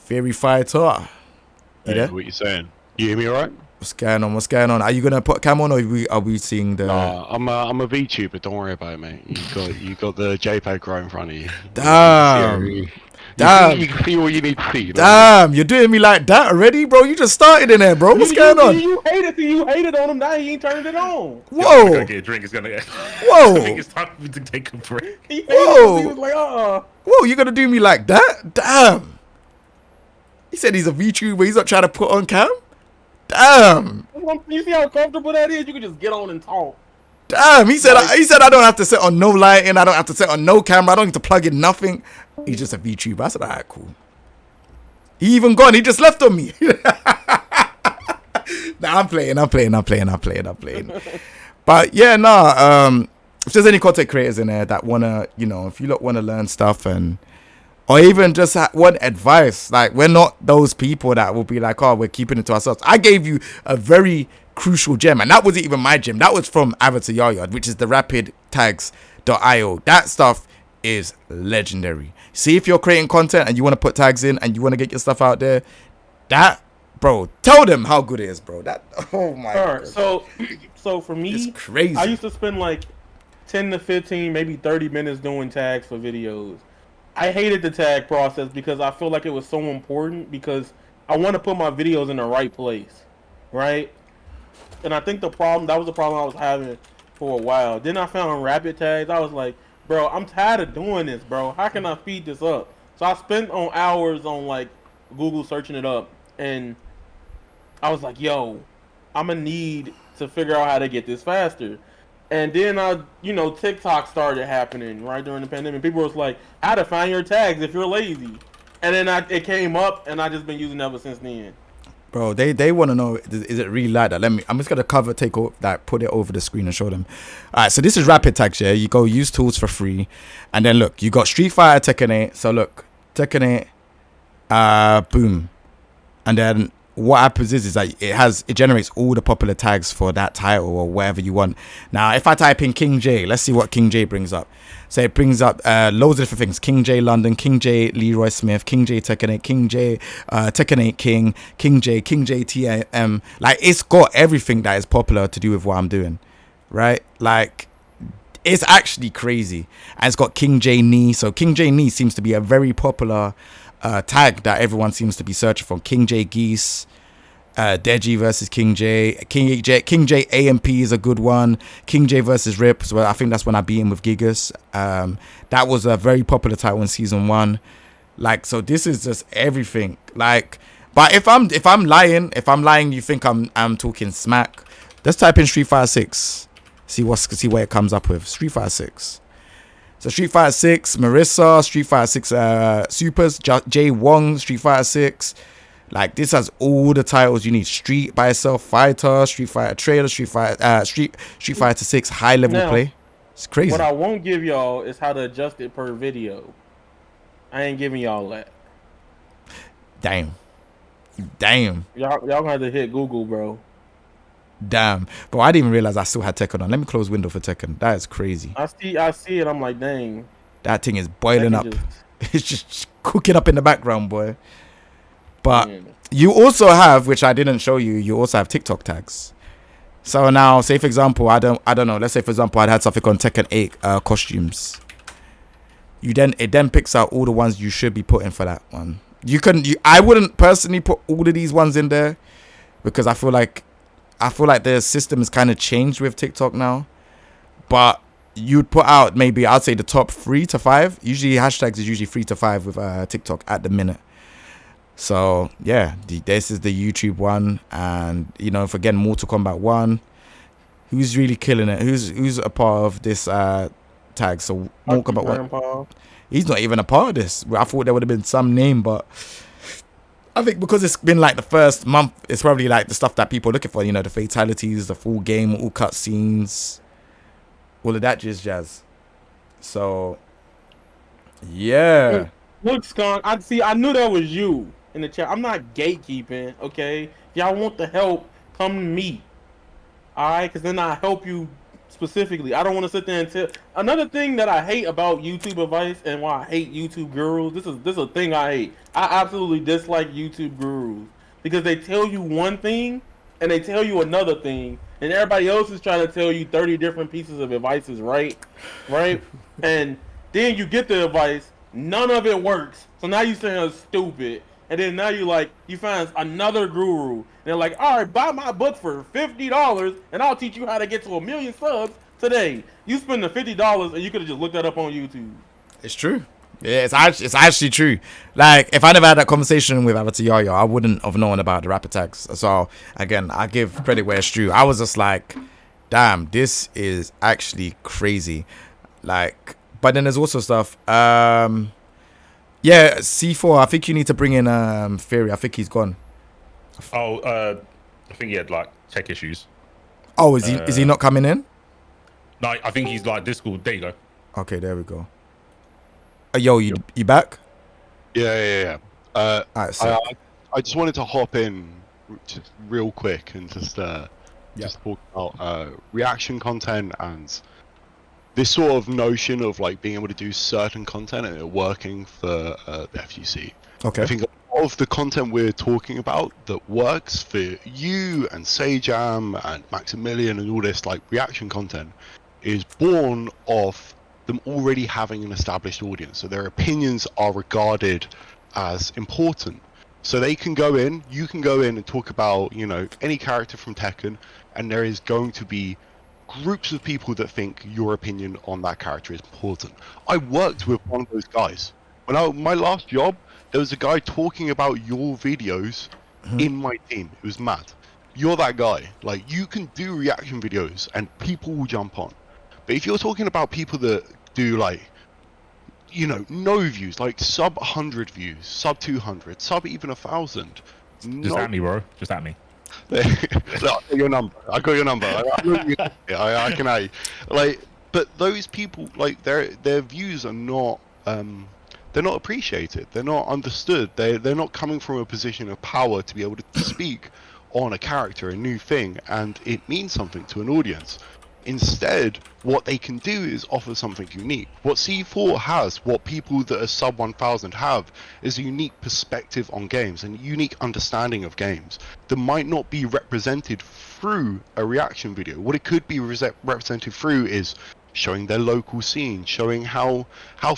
TheoryFighter. You Hey, there? what you saying? You hear me all right? What's going on? What's going on? Are you gonna put cam on, or are we seeing the? Nah, I'm a VTuber. Don't worry about it, mate. You got the JPEG right in front of you. Damn. You Damn. can see all you need to see. You know what I mean? Damn, you're doing me like that already, bro. You just started in there, bro. What's going on? You hated on him. Now he ain't turned it on. Whoa. He's gonna get a drink. It's gonna. Whoa. I think it's time to take a break. He hated Whoa. him. He was like, Whoa, you gonna do me like that? Damn. He said he's a VTuber. He's not trying to put on cam. Damn. You see how comfortable that is? You can just get on and talk. Damn. He said I don't have to set on no lighting. I don't have to set on no camera. I don't need to plug in nothing. He's just a VTuber. I said, all right, cool. He even gone. He just left on me. Nah, I'm playing. But yeah, nah. If there's any content creators in there that wanna, if you lot wanna learn stuff or even just want advice, like we're not those people that will be like, oh, we're keeping it to ourselves. I gave you a very crucial gem, and that wasn't even my gem. That was from Avataryaya, which is the rapidtags.io. That stuff is legendary. See, if you're creating content and you want to put tags in and you want to get your stuff out there, that, bro, tell them how good it is, bro. That, oh my god. So for me, it's crazy. I used to spend like 10 to 15, maybe 30 minutes doing tags for videos. I hated the tag process because I feel like it was so important because I want to put my videos in the right place, right? And I think that was the problem I was having for a while. Then I found rapid tags. I was like, bro, I'm tired of doing this, bro. How can I speed this up? So I spent hours on like Google searching it up, and I was like, yo, I'm gonna need to figure out how to get this faster. And then TikTok started happening right during the pandemic. People was like, how to find your tags if you're lazy. And then it came up, and I just been using it ever since then. Bro, they want to know, is it really like that? I'm just gonna put it over the screen and show them. All right, so this is rapid tags. Yeah, you go use tools for free, and then look, you got Street Fighter, Tekken 8. So look, Tekken 8, boom, and then what happens is that it generates all the popular tags for that title or whatever you want. Now, if I type in Kingjae, let's see what Kingjae brings up. So it brings up loads of different things: Kingjae London, Kingjae Leroy Smith, Kingjae Tekken 8, Kingjae Tekken 8 King, Kingjae TM. Like, it's got everything that is popular to do with what I'm doing, right? Like, it's actually crazy. And it's got Kingjae Knee. So Kingjae Knee seems to be a very popular tag that everyone seems to be searching for. Kingjae Geese, Deji versus Kingjae AMP is a good one. Kingjae versus Rip, so I think that's when I beat him with Gigas. That was a very popular title in season 1. Like, so this is just everything. Like, but if I'm lying, you think I'm talking smack. Let's type in Street Fighter 6. See what it comes up with. Street Fighter 6. So Street Fighter 6, Marissa, Street Fighter 6 Supers, Jay Wong, Street Fighter 6. Like, this has all the titles you need. Street by itself, Fighter, Street Fighter Trailer, Street Fighter 6 high level play. It's crazy. What I won't give y'all is how to adjust it per video. I ain't giving y'all that. Damn. Y'all gonna have to hit Google, bro. Damn. But I didn't even realize I still had Tekken on. Let me close window for Tekken. That is crazy. I see it. I'm like, dang. That thing is boiling up. It's just cooking up in the background, boy. But you also have, which I didn't show you, you also have TikTok tags. So now, say for example, I don't know. Let's say for example, I'd had something on Tekken 8 costumes. It then picks out all the ones you should be putting for that one. I wouldn't personally put all of these ones in there because I feel like the system has kind of changed with TikTok now. But you'd put out maybe, I'd say the top 3 to 5. Usually hashtags is usually 3 to 5 with TikTok at the minute. So yeah, this is the YouTube one, and if again Mortal Kombat 1, who's really killing it? Who's a part of this tag? So Mortal Kombat 1, he's not even a part of this. I thought there would have been some name, but I think because it's been like the first month, it's probably like the stuff that people are looking for. The fatalities, the full game, all cut scenes, all of that jazz. So yeah. Look, Skunk, I knew that was you in the chat. I'm not gatekeeping, okay? If y'all want the help, come to me. Alright? Because then I'll help you specifically. I don't want to sit there and tell. Another thing that I hate about YouTube advice and why I hate YouTube gurus. This is a thing I hate. I absolutely dislike YouTube gurus because they tell you one thing and they tell you another thing, and everybody else is trying to tell you 30 different pieces of advice is right, and then you get the advice, none of it works. So now you saying stupid. And then now you find another guru. And they're like, all right, buy my book for $50 and I'll teach you how to get to 1 million subs today. You spend the $50 and you could have just looked that up on YouTube. It's true. Yeah, it's actually true. Like, if I never had that conversation with Avataryaya, I wouldn't have known about the rap attacks. So, again, I give credit where it's due. I was just like, damn, this is actually crazy. Like, but then there's also stuff. Yeah, C4, I think you need to bring in Theory. I think he's gone. Oh, I think he had like tech issues. Oh, is he not coming in? No, I think he's like Discord. There you go. Okay, there we go. Yo, you back? Yeah. Alright, so I just wanted to hop in just real quick and just talk about reaction content and this sort of notion of like being able to do certain content and it working for the FGC. Okay. I think a lot of the content we're talking about that works for you and Sajam and Maximilian and all this like reaction content is born of them already having an established audience. So their opinions are regarded as important. So they can go in, you can go in and talk about, you know, any character from Tekken, and there is going to be groups of people that think your opinion on that character is important. I worked with one of those guys. My last job, there was a guy talking about your videos in my team. It was mad. You're that guy. Like, you can do reaction videos and people will jump on. But if you're talking about people that do like, you know, no views, like sub 100 views, sub 200, sub even 1,000. Just at me, bro. Just at me. Look, I got your number. I can add you. Like, but those people, like, their views are not they're not appreciated. They're not understood. They're not coming from a position of power to be able to speak on a character, a new thing, and it means something to an audience. Instead, what they can do is offer something unique. What C4 has, what people that are sub 1,000 have, is a unique perspective on games and a unique understanding of games that might not be represented through a reaction video. What it could be represented through is showing their local scene, showing how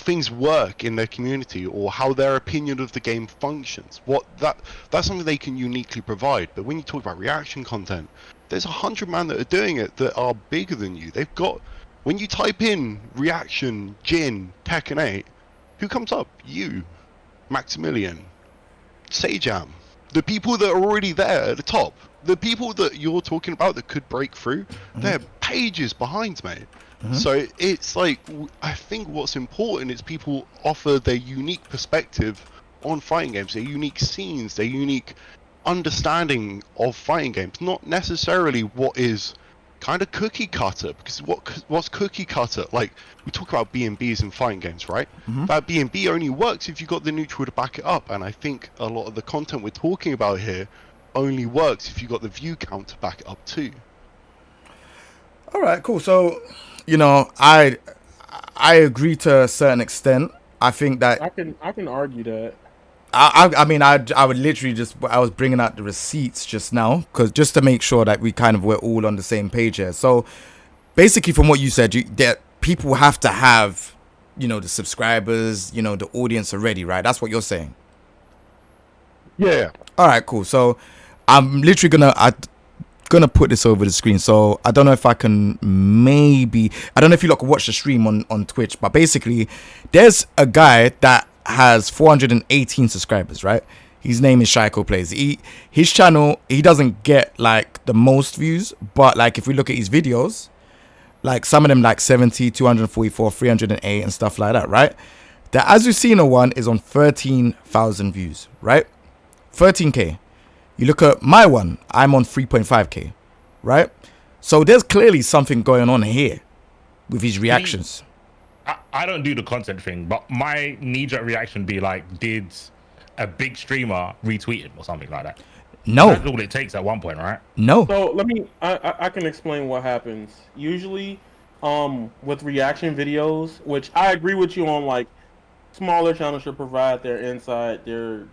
things work in their community or how their opinion of the game functions. That's something they can uniquely provide. But when you talk about reaction content, there's 100 man that are doing it that are bigger than you. They've got, when you type in reaction, Jin, Tekken 8, who comes up? You, Maximilian, Sajam, the people that are already there at the top, the people that you're talking about that could break through, they're pages behind, mate. So it's like, I think what's important is people offer their unique perspective on fighting games, their unique scenes, their unique understanding of fighting games, not necessarily what is kind of cookie cutter, because what's cookie cutter? Like, we talk about B&Bs in fighting games, right? That B&B only works if you got the neutral to back it up, and I think a lot of the content we're talking about here only works if you got the view count to back it up too. all right, cool. So, you know, I agree to a certain extent. I think that I can argue that. I mean, I would literally I was bringing out the receipts just now, because just to make sure that we kind of were all on the same page here. So basically, from what you said, that people have to have, you know, the subscribers, you know, the audience already, right? That's what you're saying. Yeah. All right, cool. So I'm literally gonna put this over the screen. So I don't know if I can, I don't know if you lot can watch the stream on Twitch, but basically there's a guy that has 418 subscribers, right? His name is Shaiko Plays. His channel, he doesn't get like the most views, but like if we look at his videos, like some of them like 70, 244, 308 and stuff like that, right? The Azucena one is on 13,000 views, right? 13k. You look at my one, I'm on 3.5k, right? So there's clearly something going on here with his reactions. I don't do the content thing, but my knee-jerk reaction be like, did a big streamer retweet it or something like that? No. That's all it takes at one point, right? No. So I can explain what happens. Usually, with reaction videos, which I agree with you on, like smaller channels should provide their insight, their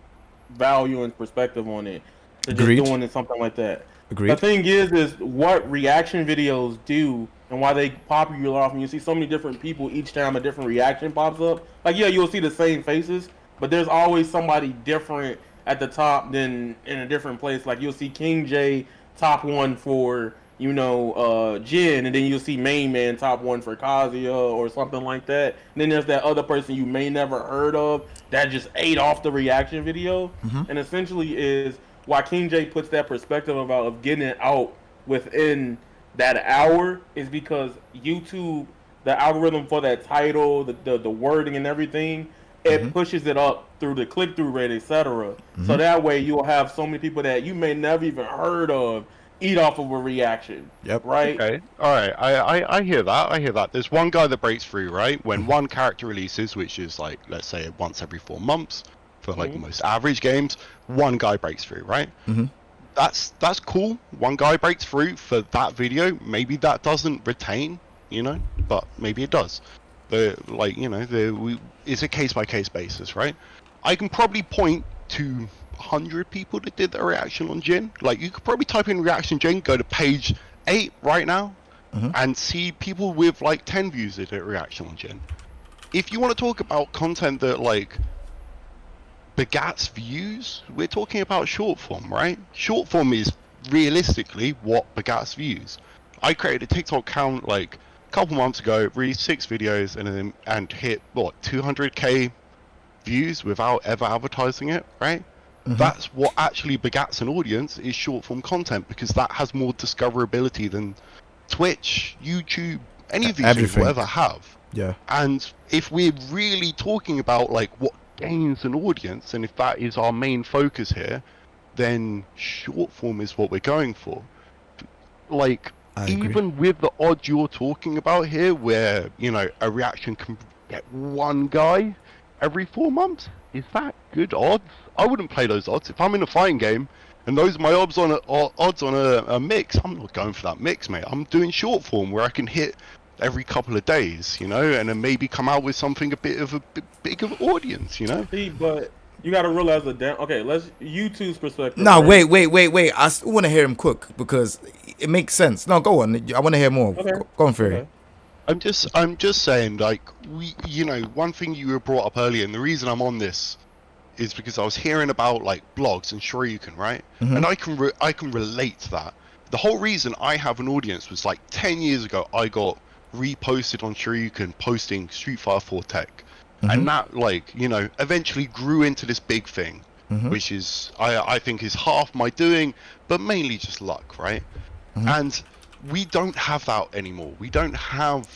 value and perspective on it. They're just Agreed. doing it something like that. The Agreed. thing is what reaction videos do and why they popular off, and you see so many different people each time a different reaction pops up. Like, yeah, you'll see the same faces, but there's always somebody different at the top than in a different place. Like, you'll see Kingjae top one for, Jin, and then you'll see Main Man top one for Kazuya or something like that. And then there's that other person you may never heard of that just ate off the reaction video, and essentially is why Kingjae puts that perspective of getting it out within that hour is because YouTube, the algorithm for that title, the wording and everything, it pushes it up through the click-through rate, etc. So that way you'll have so many people that you may never even heard of eat off of a reaction. Yep. Right? Okay, alright, I hear that. There's one guy that breaks through, right? When one character releases, which is like, let's say once every 4 months, for like the most average games, one guy breaks through, right? That's cool. One guy breaks through for that video. Maybe that doesn't retain, but maybe it does. It's a case-by-case basis, right? I can probably point to 100 people that did a reaction on Jin. Like, you could probably type in reaction Jin, go to page 8 right now, and see people with like 10 views that did a reaction on Jin. If you want to talk about content that like begats views, we're talking about short form, right? Short form is realistically what begats views. I created a TikTok account like a couple months ago, released 6 videos, and hit 200k views without ever advertising it, right? That's what actually begats an audience, is short form content, because that has more discoverability than Twitch, YouTube, any of these things will ever have. Yeah. And if we're really talking about like what gains an audience, and if that is our main focus here, then short form is what we're going for. Like, even with the odds you're talking about here, where a reaction can get one guy every 4 months, is that good odds? I wouldn't play those odds. If I'm in a fighting game and those are my odds on a mix, I'm not going for that mix, mate. I'm doing short form where I can hit every couple of days, and then maybe come out with something a bit big of audience, See, but you got to realize okay, let's YouTube's perspective. No, right? wait. I still want to hear him cook because it makes sense. No, go on. I want to hear more. Okay. Go on, Fury. Okay. I'm just saying, like, one thing you were brought up earlier, and the reason I'm on this is because I was hearing about like blogs and Shoryuken, right? And I can relate to that. The whole reason I have an audience was like 10 years ago, I got reposted on Shoryuken posting Street Fighter 4 tech, and that eventually grew into this big thing, which is I think is half my doing, but mainly just luck, right? And we don't have that anymore. We don't have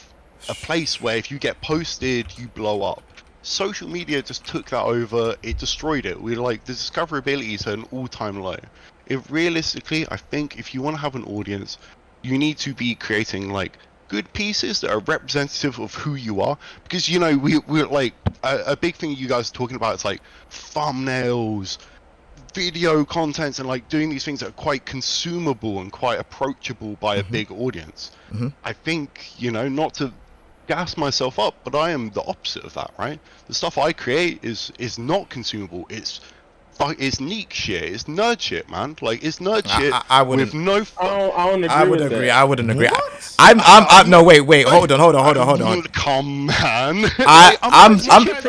a place where if you get posted, you blow up. Social media just took that over. It destroyed it. We're like, the discoverability is at an all-time low. If realistically, I think if you want to have an audience, you need to be creating like good pieces that are representative of who you are, because we're like a big thing you guys are talking about is like thumbnails, video contents, and like doing these things that are quite consumable and quite approachable by a big audience. I think, not to gas myself up, but I am the opposite of that, right? The stuff I create is not consumable. It's neat shit. It's nerd shit, man. Like, it's nerd shit I wouldn't. with no. I don't agree. I would with agree. that. I wouldn't agree. What? I'm. No, wait. Hold on. Come, man. I'm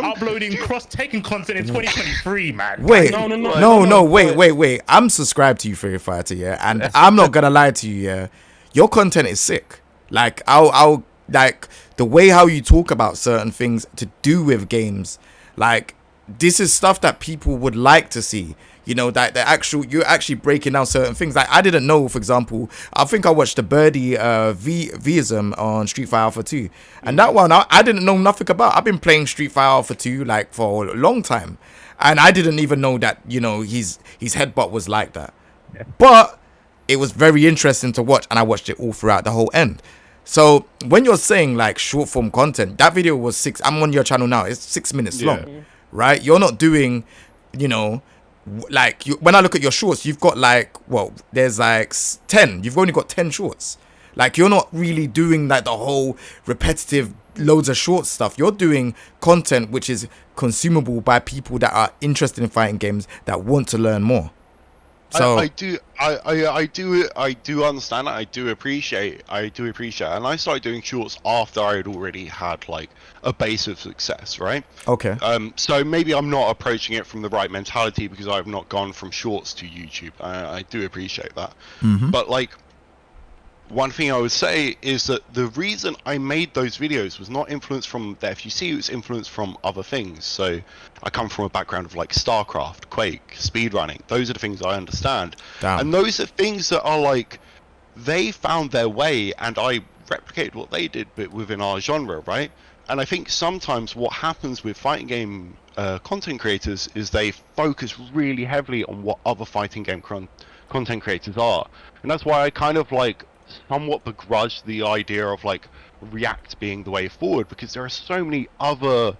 uploading taking content in 2023, man. Wait. No, Wait. I'm subscribed to you, TheoryFighter, yeah, and I'm not gonna lie to you, yeah. Your content is sick. Like, I'll like the way how you talk about certain things to do with games. Like, this is stuff that people would like to see. That you're actually breaking down certain things. Like, I didn't know, for example, I think I watched the Birdie Vism on Street Fighter Alpha 2, and that one I didn't know nothing about. I've been playing Street Fighter Alpha 2 like for a long time, and I didn't even know that his headbutt was like that. Yeah. But it was very interesting to watch, and I watched it all throughout the whole end. So when you're saying like short form content, that video was 6. I'm on your channel now. It's 6 minutes long, right? You're not doing, when I look at your shorts, you've got like, there's like 10. You've only got 10 shorts. Like, you're not really doing like the whole repetitive loads of short stuff. You're doing content which is consumable by people that are interested in fighting games, that want to learn more. So I do understand that. I do appreciate it. And I started doing shorts after I had already had like a base of success, right? okay. So maybe I'm not approaching it from the right mentality because I've not gone from shorts to YouTube. I do appreciate that. But like, one thing I would say is that the reason I made those videos was not influenced from the FGC, it was influenced from other things. So I come from a background of like StarCraft, Quake, speedrunning. Those are the things I understand. Damn. And those are things that are like, they found their way and I replicated what they did, but within our genre, right? And I think sometimes what happens with fighting game content creators is they focus really heavily on what other fighting game content creators are. And that's why I kind of like somewhat begrudge the idea of like React being the way forward, because there are so many other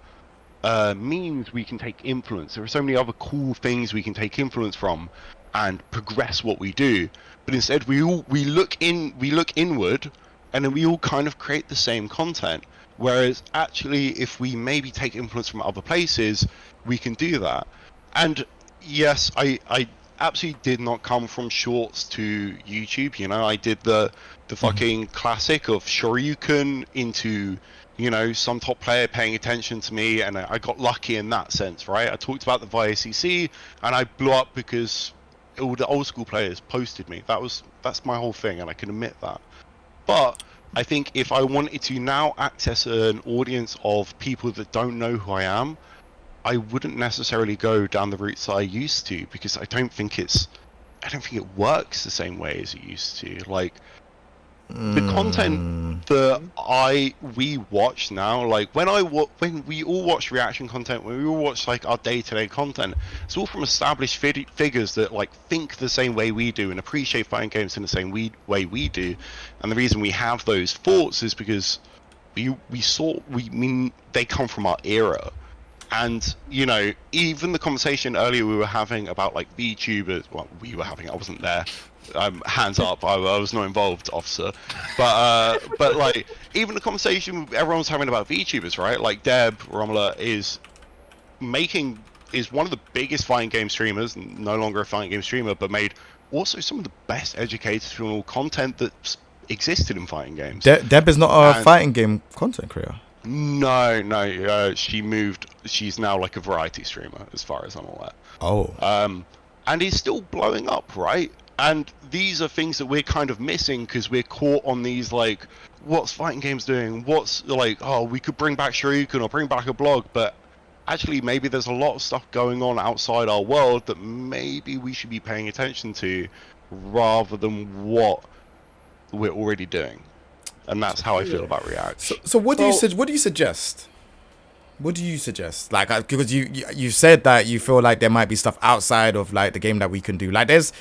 means we can take influence. There are so many other cool things we can take influence from and progress what we do. But instead we look inward, and then we all kind of create the same content. Whereas actually, if we maybe take influence from other places, we can do that. And yes, I absolutely did not come from shorts to YouTube. You know, I did the fucking classic of Shoryuken into, you know, some top player paying attention to me, and I got lucky in that sense, right? I talked about the VICC, and I blew up because all the old school players posted me. That's my whole thing, and I can admit that. But I think if I wanted to now access an audience of people that don't know who I am, I wouldn't necessarily go down the routes that I used to, because I don't think it works the same way as it used to. Like, the content that we watch now, like when we all watch reaction content, when we all watch like our day-to-day content, it's all from established figures that like think the same way we do and appreciate fighting games in the same way we do. And the reason we have those thoughts is because they come from our era. And, you know, even the conversation earlier we were having about like VTubers, well, I wasn't there. Hands up, I was not involved, officer. But like, even the conversation everyone was having about VTubers, right? Like Deb Romula is one of the biggest fighting game streamers, no longer a fighting game streamer, but made also some of the best educational content that's existed in fighting games. Deb is not a fighting game content creator. No, she moved. She's now like a variety streamer, as far as I'm aware. Oh. And he's still blowing up, right? And these are things that we're kind of missing because we're caught on these like, what's fighting games doing? What's like, oh, we could bring back Shoryuken or bring back a blog, but actually maybe there's a lot of stuff going on outside our world that maybe we should be paying attention to, rather than what we're already doing. And that's how I feel about React. So what do you suggest? What do you suggest? Like, because you said that you feel like there might be stuff outside of like the game that we can do. Like, there's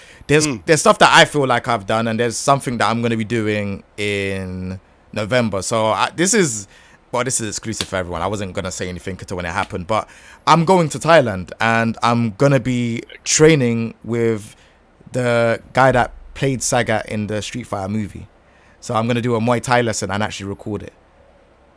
stuff that I feel like I've done, and there's something that I'm going to be doing in November. So this is exclusive for everyone. I wasn't going to say anything until when it happened, but I'm going to Thailand, and I'm going to be training with the guy that played Sagat in the Street Fighter movie. So I'm going to do a Muay Thai lesson and actually record it.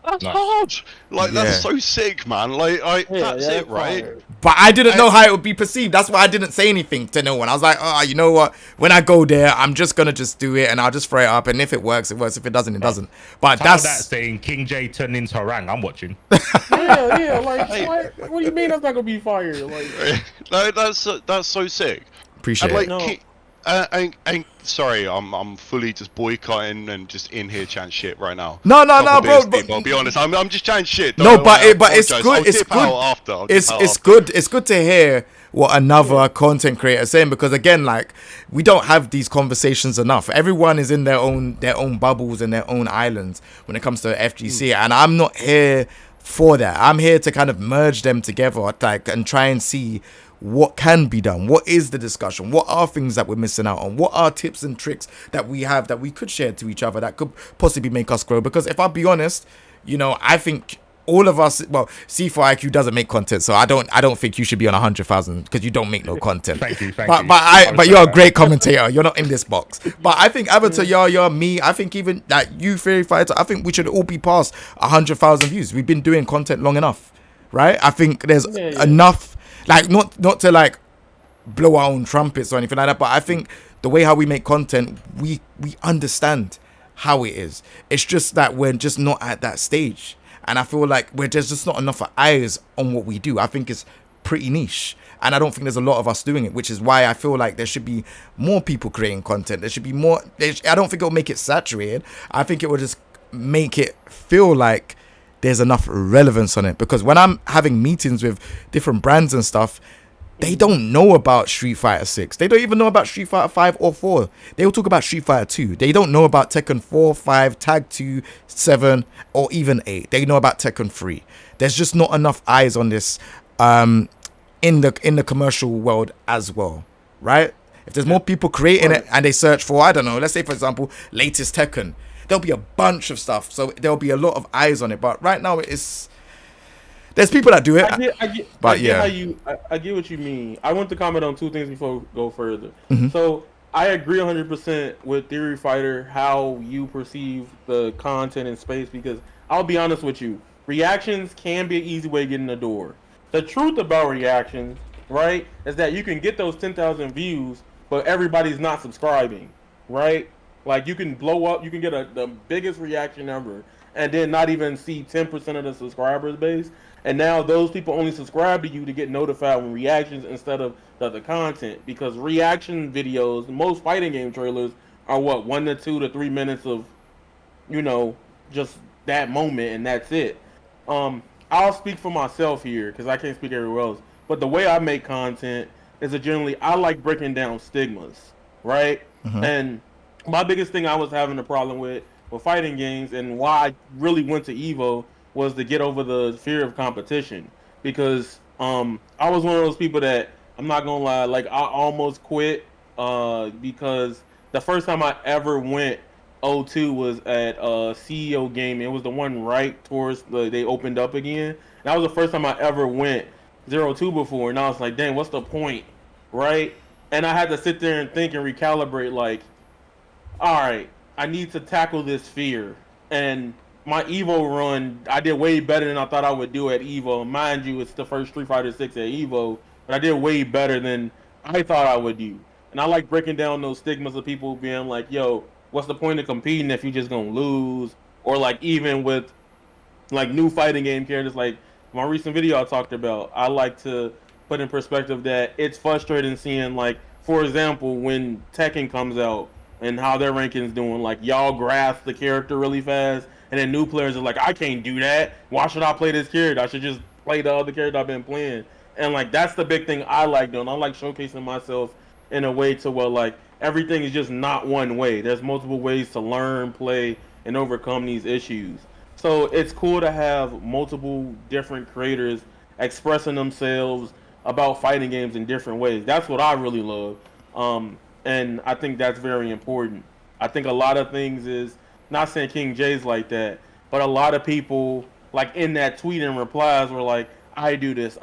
That's hard. Like, that's so sick, man. Like, that's it, right? Fire. But I didn't know how it would be perceived. That's why I didn't say anything to no one. I was like, oh, you know what? When I go there, I'm just going to just do it, and I'll just throw it up. And if it works, it works. If it doesn't, it doesn't. But that's that saying, Kingjae turned into Harang. I'm watching. Yeah. Like, what do you mean that's not going to be fire? Like, No, that's so sick. Appreciate like, it. No. And sorry, I'm fully just boycotting and just in here chatting shit right now. No, bro. I'll be honest. I'm just chatting shit. No, but it's apologize. good. It's good. It's good. It's good to hear what another content creator is saying, because again, like, we don't have these conversations enough. Everyone is in their own bubbles and their own islands when it comes to FGC, and I'm not here for that. I'm here to kind of merge them together, like, and try and see what can be done. What is the discussion? What are things that we're missing out on? What are tips and tricks that we have that we could share to each other that could possibly make us grow? Because if I'll be honest, you know, I think all of us, well, C4IQ doesn't make content, so I don't think you should be on 100,000 because you don't make no content. Thank you. But you're a great commentator. You're not in this box. But I think Avataryaya, me, I think even that you, TheoryFighter, I think we should all be past 100,000 views. We've been doing content long enough, right? I think there's enough, like not to like blow our own trumpets or anything like that, but I think the way how we make content, we understand how it is. It's just that we're just not at that stage. And I feel like there's just not enough eyes on what we do. I think it's pretty niche. And I don't think there's a lot of us doing it, which is why I feel like there should be more people creating content. There should be more. I don't think it'll make it saturated. I think it will just make it feel like there's enough relevance on it. Because when I'm having meetings with different brands and stuff, they don't know about Street Fighter 6. They don't even know about Street Fighter 5 or 4. They will talk about Street Fighter 2. They don't know about Tekken 4, 5, Tag 2, 7, or even 8. They know about Tekken 3. There's just not enough eyes on this in the commercial world as well, right? If there's more people creating it and they search for, I don't know, let's say, for example, latest Tekken, there'll be a bunch of stuff. So there'll be a lot of eyes on it. But right now, there's people that do it. I get what you mean. I want to comment on two things before we go further. So I agree 100% with TheoryFighter how you perceive the content in space, because I'll be honest with you, reactions can be an easy way to get in the door. The truth about reactions, right, is that you can get those 10,000 views, but everybody's not subscribing, right? Like you can blow up, you can get the biggest reaction ever, and then not even see 10% of the subscribers base. And now those people only subscribe to you to get notified when reactions instead of the content. Because reaction videos, most fighting game trailers are 1 to 2 to 3 minutes of, just that moment, and that's it. I'll speak for myself here because I can't speak everywhere else. But the way I make content is that generally I like breaking down stigmas, right? And my biggest thing I was having a problem with fighting games, and why I really went to Evo, was to get over the fear of competition. Because I was one of those people that, I'm not gonna lie, like I almost quit because the first time I ever went O2 was at CEO Gaming. It was the one right towards they opened up again. And that was the first time I ever went 02 before, and I was like, dang, what's the point, right? And I had to sit there and think and recalibrate, like, all right, I need to tackle this fear. And my Evo run, I did way better than I thought I would do at Evo. Mind you, it's the first Street Fighter 6 at Evo, but I did way better than I thought I would do. And I like breaking down those stigmas of people being like, yo, what's the point of competing if you're just gonna lose? Or like even with like new fighting game characters, like my recent video I talked about, I like to put in perspective that it's frustrating seeing, like, for example, when Tekken comes out and how their ranking's doing, like y'all grasp the character really fast, and then new players are like, I can't do that. Why should I play this character? I should just play the other character I've been playing. And like that's the big thing I like doing. I like showcasing myself in a way to where like everything is just not one way. There's multiple ways to learn, play, and overcome these issues. So it's cool to have multiple different creators expressing themselves about fighting games in different ways. That's what I really love. And I think that's very important. I think a lot of things is, not saying Kingjae's like that, but a lot of people, like in that tweet and replies, were like, I do this.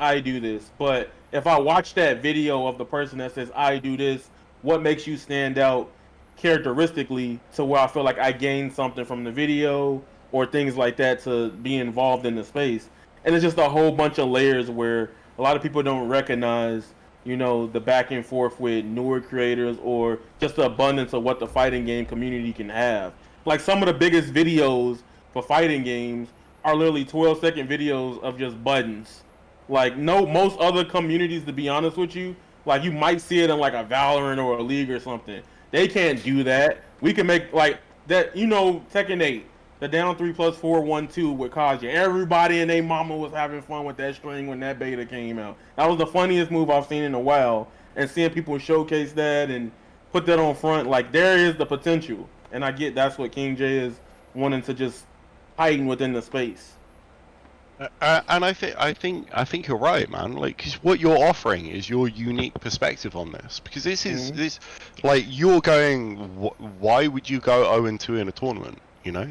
But if I watch that video of the person that says, I do this, what makes you stand out characteristically to where I feel like I gained something from the video or things like that to be involved in the space? And it's just a whole bunch of layers where a lot of people don't recognize, the back and forth with newer creators or just the abundance of what the fighting game community can have. Like some of the biggest videos for fighting games are literally 12-second videos of just buttons. Like most other communities, to be honest with you, like you might see it in like a Valorant or a League or something. They can't do that. We can make like that, Tekken 8, the down 3+4-1-2 with Kingjae. Everybody and their mama was having fun with that string when that beta came out. That was the funniest move I've seen in a while. And seeing people showcase that and put that on front, like there is the potential. And I get that's what Kingjae is wanting to just heighten within the space. And I think you're right, man. Like, 'cause what you're offering is your unique perspective on this. Because this is this, like, you're going. Why would you go 0-2 in a tournament?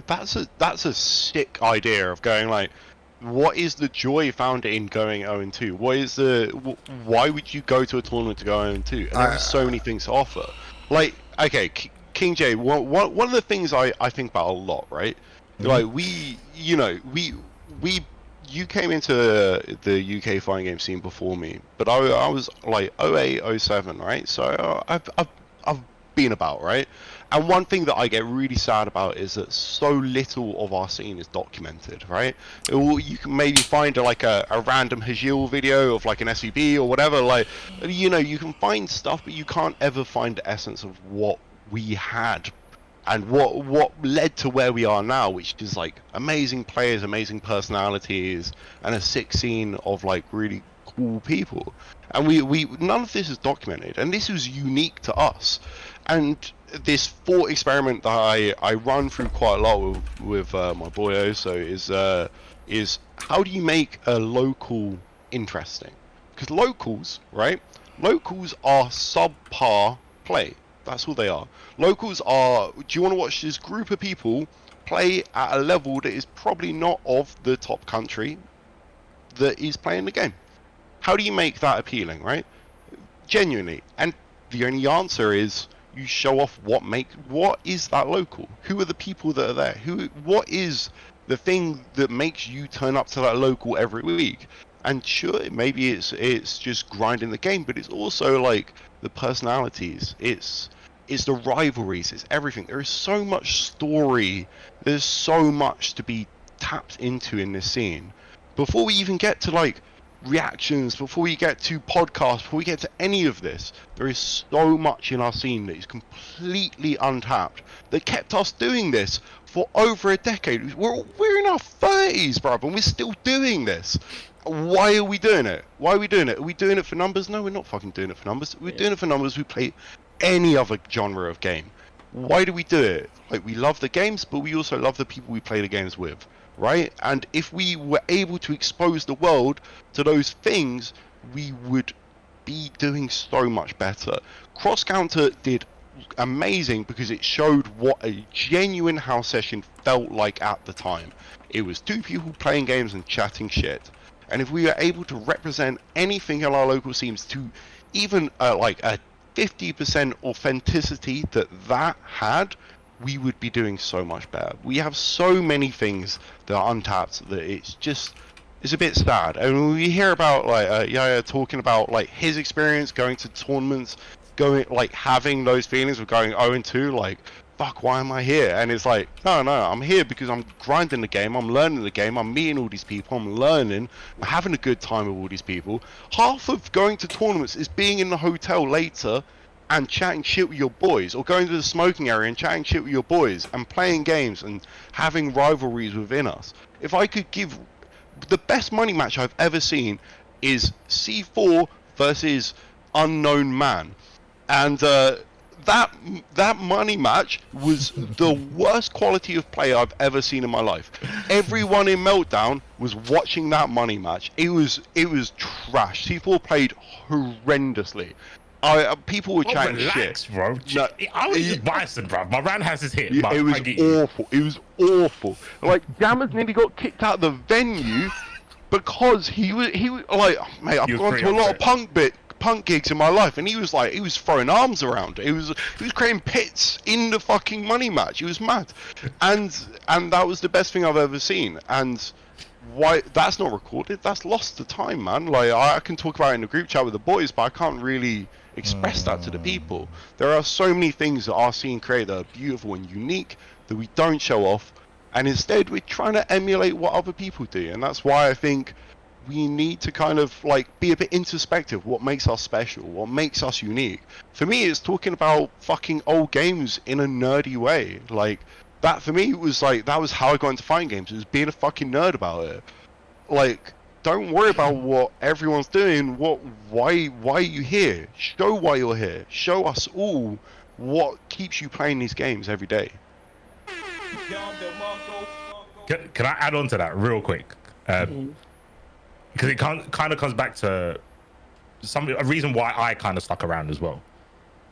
That's a sick idea of going like, what is the joy found in going 0-2? What is why would you go to a tournament to go 0-2? And there are so many things to offer. Like, okay, Kingjae, one of the things I think about a lot, right? Like, you came into the UK fighting game scene before me, but I was like 08, 07, right? So I've been about, right? And one thing that I get really sad about is that so little of our scene is documented, right? You can maybe find like a random Hajil video of like an SUB or whatever, like, you can find stuff, but you can't ever find the essence of what we had and what led to where we are now, which is like amazing players, amazing personalities, and a sick scene of like really cool people. And we none of this is documented, and this was unique to us. And this thought experiment that I run through quite a lot with my boy Oso is how do you make a local interesting? Because locals, right? Locals are subpar play. That's all they are. Locals are, do you want to watch this group of people play at a level that is probably not of the top country that is playing the game? How do you make that appealing, right? Genuinely. And the only answer is you show off what is that local? Who are the people that are there? What is the thing that makes you turn up to that local every week? And sure, maybe it's just grinding the game, but it's also like the personalities. It's the rivalries. It's everything. There is so much story. There's so much to be tapped into in this scene. Before we even get to like reactions, before we get to podcasts, before we get to any of this, there is so much in our scene that is completely untapped that kept us doing this for over a decade. We're in our 30s, bro, and we're still doing this. Why are we doing it? Why are we doing it? Are we doing it for numbers? No, we're not fucking doing it for numbers. We're doing it for numbers who play any other genre of game. Why do we do it? Like, we love the games, but we also love the people we play the games with, right? And if we were able to expose the world to those things, we would be doing so much better. Cross Counter did amazing because it showed what a genuine house session felt like at the time. It was two people playing games and chatting shit. And if we are able to represent anything in our local scenes to even like a 50% authenticity that had, we would be doing so much better. We have so many things that are untapped that it's a bit sad. And when we hear about like Yaya talking about like his experience going to tournaments, having those feelings of going 0-2, like, fuck, why am I here? And it's like, no, I'm here because I'm grinding the game, I'm learning the game, I'm meeting all these people, I'm learning, I'm having a good time with all these people. Half of going to tournaments is being in the hotel later and chatting shit with your boys, or going to the smoking area and chatting shit with your boys, and playing games and having rivalries within us. If I could give the best money match I've ever seen is C4 versus Unknown Man. And that money match was the worst quality of play I've ever seen in my life. Everyone in Meltdown was watching that money match. It was trash. C4 played horrendously. People were chatting relax, shit, bro. No, I was just biased, bro. My round has his hit. It was awful. It was awful. Like, Jammers nearly got kicked out of the venue because he was like, mate, I've gone to a lot of punk gigs in my life, and he was throwing arms around. He was creating pits in the fucking money match. He was mad, and that was the best thing I've ever seen. And why that's not recorded? That's lost to time, man. Like, I can talk about it in the group chat with the boys, but I can't really express that to the people. There are so many things that our scene create that are beautiful and unique that we don't show off, and instead we're trying to emulate what other people do. And that's why I think we need to kind of like be a bit introspective. What makes us special? What makes us unique? For me, it's talking about fucking old games in a nerdy way. Like, that for me was like, that was how I got into fighting games. It was being a fucking nerd about it. Like, don't worry about what everyone's doing. Why are you here? Show why you're here. Show us all what keeps you playing these games every day. Can I add on to that real quick? Because it kind of comes back to a reason why I kind of stuck around as well.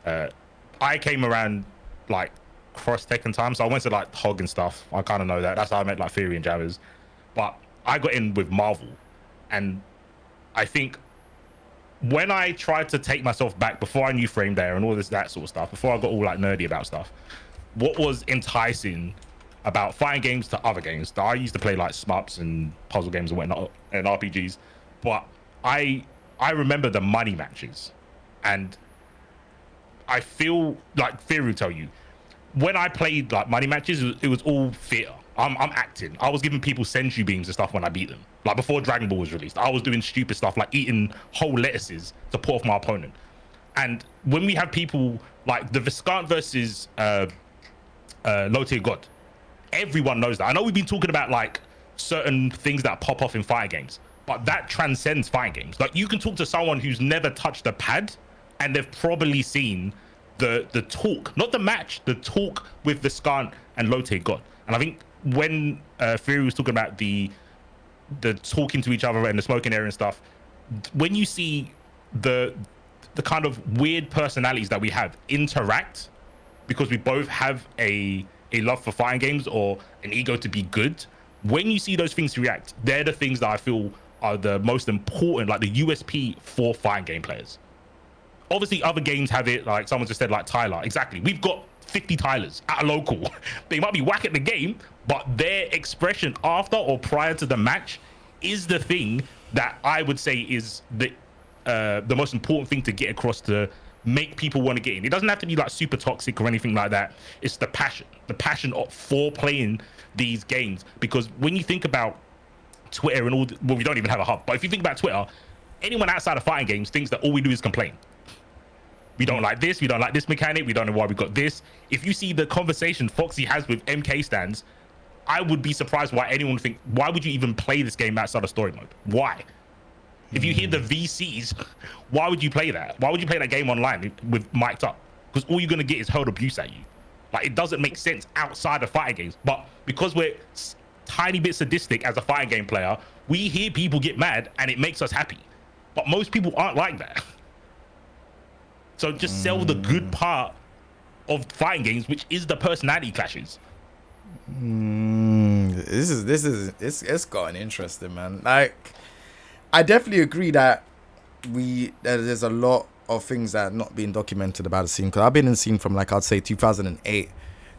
I came around like cross Tekken time, so I went to like Hog and stuff. I kind of know that. That's how I met like Theory and Jammers. But I got in with Marvel, and I think when I tried to take myself back before I knew Frame Data and all that sort of stuff, before I got all like nerdy about stuff, what was enticing about fighting games to other games that I used to play, like SMUPs and puzzle games and whatnot and RPGs, but I remember the money matches, and I feel like Theory will tell you, when I played like money matches, it was all theater. I'm acting. I was giving people senju beams and stuff when I beat them. Like before Dragon Ball was released, I was doing stupid stuff like eating whole lettuces to put off my opponent. And when we have people like the Viscant versus Low Tier God, everyone knows that. I know we've been talking about like certain things that pop off in fighting games, but that transcends fighting games. Like you can talk to someone who's never touched a pad, and they've probably seen the talk, not the match, the talk with Viscant and Low Tier God. And I think when Fury was talking about the talking to each other and the smoking area and stuff, when you see the kind of weird personalities that we have interact, because we both have a love for fighting games or an ego to be good, when you see those things react, they're the things that I feel are the most important, like the USP for fighting game players. Obviously other games have it, like someone just said, like Tyler. Exactly, we've got 50 Tylers at a local. They might be whack at the game, but their expression after or prior to the match is the thing that I would say is the most important thing to get across to make people want to get in. It doesn't have to be like super toxic or anything like that. It's the passion for playing these games. Because when you think about Twitter and well, we don't even have a hub, but if you think about Twitter, anyone outside of fighting games thinks that all we do is complain. We don't like this, we don't like this mechanic, we don't know why we got this. If you see the conversation Foxy has with MK stands, I would be surprised why anyone would think, why would you even play this game outside of story mode? Why? If you hear the VCs, why would you play that? Why would you play that game online with mic'd up? Because all you're going to get is hurled abuse at you. Like, it doesn't make sense outside of fighting games. But because we're tiny bit sadistic as a fighting game player, we hear people get mad and it makes us happy. But most people aren't like that. So just sell the good part of fighting games, which is the personality clashes. It's gotten interesting, man. Like, I definitely agree that there's a lot of things that are not being documented about the scene. Because I've been in the scene from, like, I'd say 2008.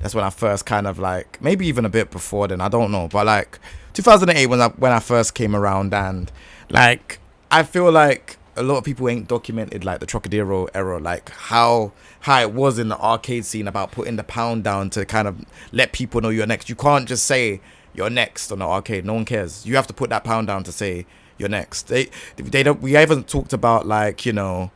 That's when I first kind of, like, maybe even a bit before then, I don't know. But, like, 2008 when I first came around, and, like, I feel like a lot of people ain't documented, like, the Trocadero era, like how it was in the arcade scene about putting the pound down to kind of let people know you're next. You can't just say you're next on the arcade. No one cares. You have to put that pound down to say you're next. They don't. We haven't talked about, like, you know,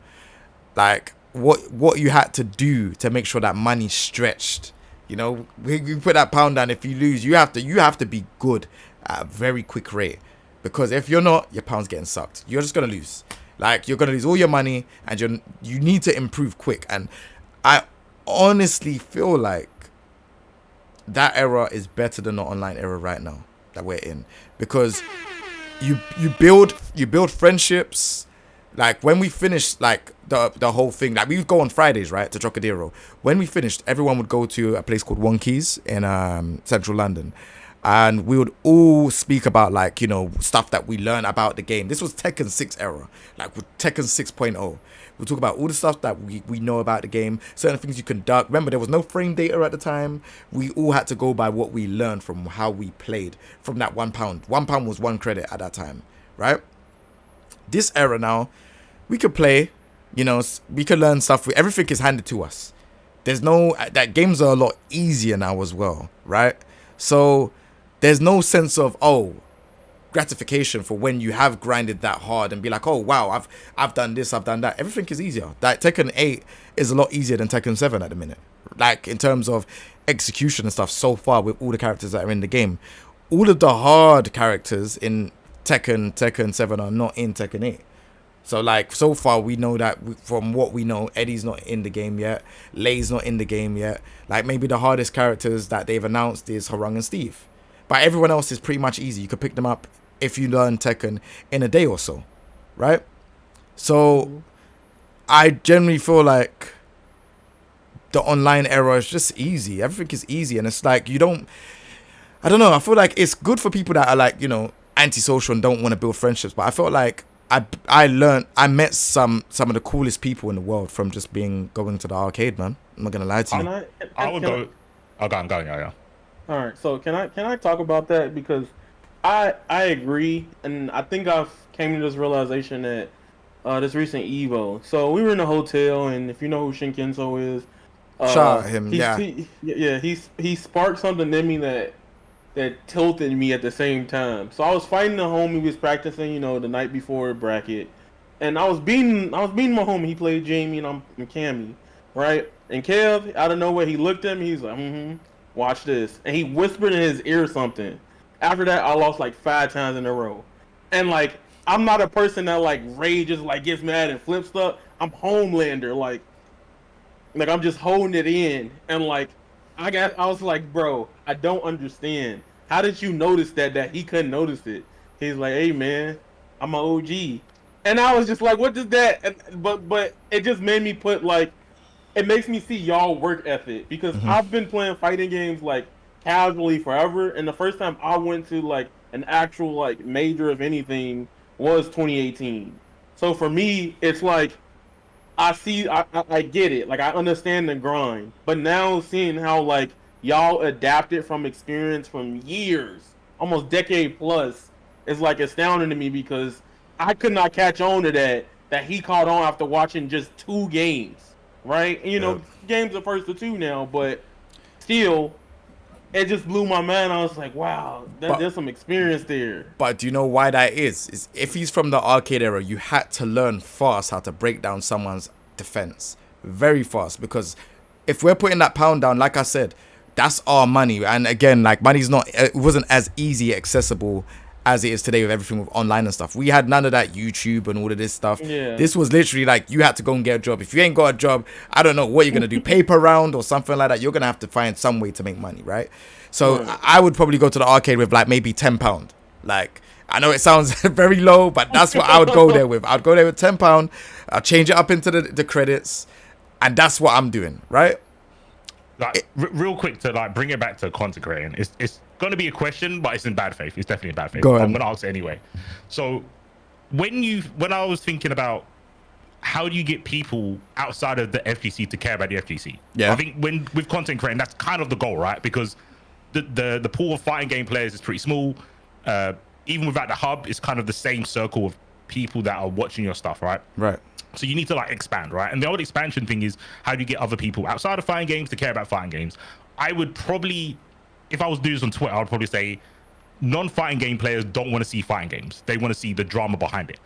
like what you had to do to make sure that money stretched. You know, you put that pound down. If you lose, you have to be good at a very quick rate, because if you're not, your pound's getting sucked. You're just gonna lose. Like, you're going to lose all your money, and you need to improve quick. And I honestly feel like that era is better than the online era right now that we're in. Because you build friendships. Like, when we finished, like, the whole thing, like, we would go on Fridays, right, to Trocadero. When we finished, everyone would go to a place called Wonkies in central London. And we would all speak about, like, you know, stuff that we learned about the game. This was Tekken 6 era, like with Tekken 6.0. We'll talk about all the stuff that we know about the game, certain things you can duck. Remember, there was no frame data at the time. We all had to go by what we learned from how we played from that £1. £1 was 1 credit at that time, right? This era now, we could play, you know, we could learn stuff. Everything is handed to us. There's no, that games are a lot easier now as well, right? So there's no sense of, gratification for when you have grinded that hard and be like, oh wow, I've done this, I've done that. Everything is easier. Like, Tekken 8 is a lot easier than Tekken 7 at the minute. Like, in terms of execution and stuff so far with all the characters that are in the game. All of the hard characters in Tekken 7 are not in Tekken 8. So, like, so far we know that from what we know, Eddie's not in the game yet. Lei's not in the game yet. Like, maybe the hardest characters that they've announced is Harung and Steve. But everyone else is pretty much easy. You could pick them up if you learn Tekken in a day or so, right? So I generally feel like the online era is just easy. Everything is easy, and it's like I don't know. I feel like it's good for people that are, like, you know, antisocial and don't want to build friendships. But I felt like I met some of the coolest people in the world from just going to the arcade, man. I'm not gonna lie to you. I would go. I'm going. Yeah. All right, so can I talk about that, because I agree, and I think I've came to this realization that this recent Evo. So we were in a hotel, and if you know who Shinkenzo is, shout out him. He sparked something in me that tilted me at the same time. So I was fighting the homie we was practicing, you know, the night before bracket, and I was beating my homie. He played Jamie and I'm Cammy, right? And Kev, out of nowhere, he looked at me. He's like, watch this, and he whispered in his ear something. After that, I lost like 5 times in a row, and like I'm not a person that like rages, like gets mad and flips stuff. I'm Homelander, like I'm just holding it in, and like I was like, bro, I don't understand. How did you notice that he couldn't notice it? He's like, hey man, I'm an OG, and I was just like, what does that? And, but it just made me put like, it makes me see y'all work ethic, because I've been playing fighting games like casually forever, and the first time I went to like an actual like major of anything was 2018. So for me, it's like I get it, like I understand the grind, but now seeing how like y'all adapted from experience from years, almost decade plus, is like astounding to me, because I could not catch on to that he caught on after watching just 2 games, right? And, you know, games are first to 2 now, but still, it just blew my mind. I was like, wow, there's some experience there. But do you know why that is if he's from the arcade era, you had to learn fast how to break down someone's defense very fast, because if we're putting that pound down, like I said, that's our money. And again, like it wasn't as easy accessible as it is today with everything with online and stuff. We had none of that YouTube and all of this stuff. Yeah. This was literally like you had to go and get a job. If you ain't got a job, I don't know what you're gonna do, paper round or something like that. You're gonna have to find some way to make money, right? So I would probably go to the arcade with like maybe £10. Like, I know it sounds very low, but that's what I would go there with. I'd go there with £10. I'll change it up into the credits, and that's what I'm doing, right? Like real quick to like bring it back to content creating. It's going to be a question, but it's in bad faith. It's definitely in bad faith. Go ahead. I'm going to ask it anyway. So when I was thinking about how do you get people outside of the FGC to care about the FGC? Yeah. I think with content creating, that's kind of the goal, right? Because the pool of fighting game players is pretty small. Even without the hub, it's kind of the same circle of people that are watching your stuff, right? Right. So you need to like expand, right? And the old expansion thing is, how do you get other people outside of fighting games to care about fighting games? I would probably, if I was doing this on Twitter, I would probably say non-fighting game players don't want to see fighting games. They want to see the drama behind it.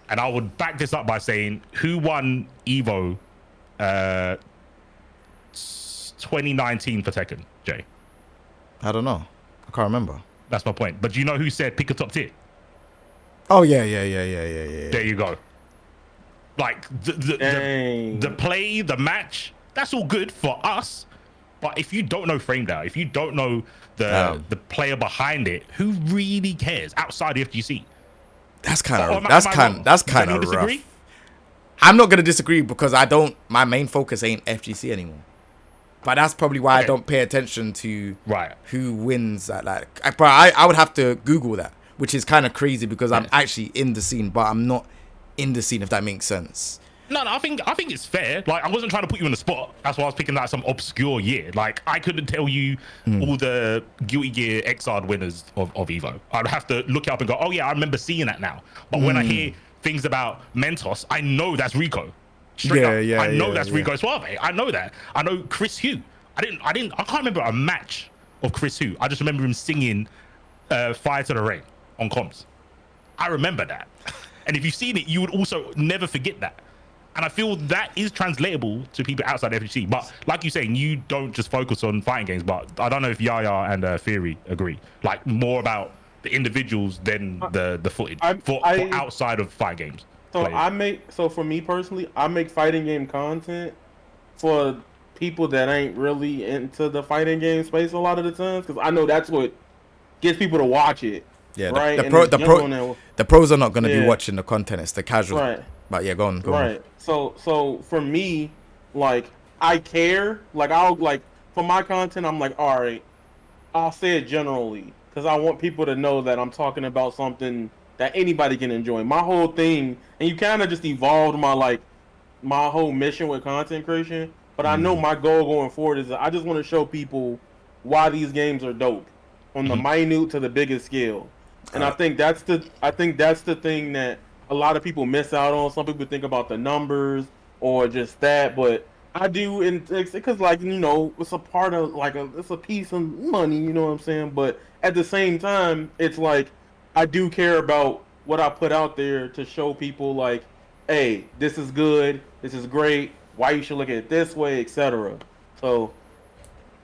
And I would back this up by saying, who won Evo 2019 for Tekken, Jay? I don't know. I can't remember. That's my point. But do you know who said pick a top tier? Oh, yeah. There you go. Like the play, the match, that's all good for us. But if you don't know frame down, if you don't know the player behind it, who really cares outside the FGC? That's kind of rough. I'm not gonna disagree, because my main focus ain't FGC anymore. But that's probably why I don't pay attention to who wins at like. But I would have to Google that, which is kind of crazy, because I'm actually in the scene, but I'm not in the scene, if that makes sense. No, I think it's fair. Like, I wasn't trying to put you on the spot. That's why I was picking like some obscure year. Like, I couldn't tell you all the Guilty Gear Xrd winners of Evo. I'd have to look it up and go, oh yeah, I remember seeing that now. But when I hear things about Mentos, I know that's Rico. Straight up. I know that's Rico Suave. I know that. I know Chris Hugh. I can't remember a match of Chris Hugh. I just remember him singing Fire to the Rain on comms. I remember that. And if you've seen it, you would also never forget that. And I feel that is translatable to people outside FGC. But like you're saying, you don't just focus on fighting games. But I don't know if Yaya and Theory agree. Like, more about the individuals than the footage for outside of fighting games. So so for me personally, I make fighting game content for people that ain't really into the fighting game space a lot of the times, because I know that's what gets people to watch it. Yeah, right. The pros are not going to be watching the content. It's the casual. Right. But yeah, go on. Right. So for me, like, I care. Like, I'll like for my content, I'm like, all right, I'll say it generally, because I want people to know that I'm talking about something that anybody can enjoy. My whole thing, and you kind of just evolved my whole mission with content creation. But I know my goal going forward is that I just want to show people why these games are dope, from the minute to the biggest scale. And I think that's the thing that a lot of people miss out on. Some people think about the numbers or just that, but I do, and because like it's a part of it's a piece of money. You know what I'm saying? But at the same time, it's like I do care about what I put out there to show people like, hey, this is good, this is great, why you should look at it this way, etc. So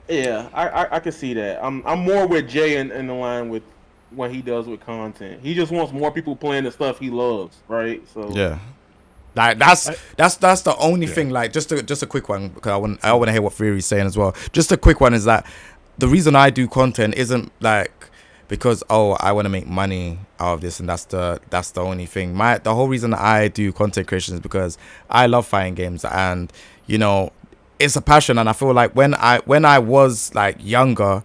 yeah, I can see that. I'm more with Jay in the line with what he does with content. He just wants more people playing the stuff he loves, right? So Yeah. Like that's the only thing. Like just a quick one, because I want to hear what Theory's saying as well. Just a quick one is that the reason I do content isn't like because I want to make money out of this, and that's the only thing. The whole reason I do content creation is because I love fighting games, and it's a passion. And I feel like when I was like younger,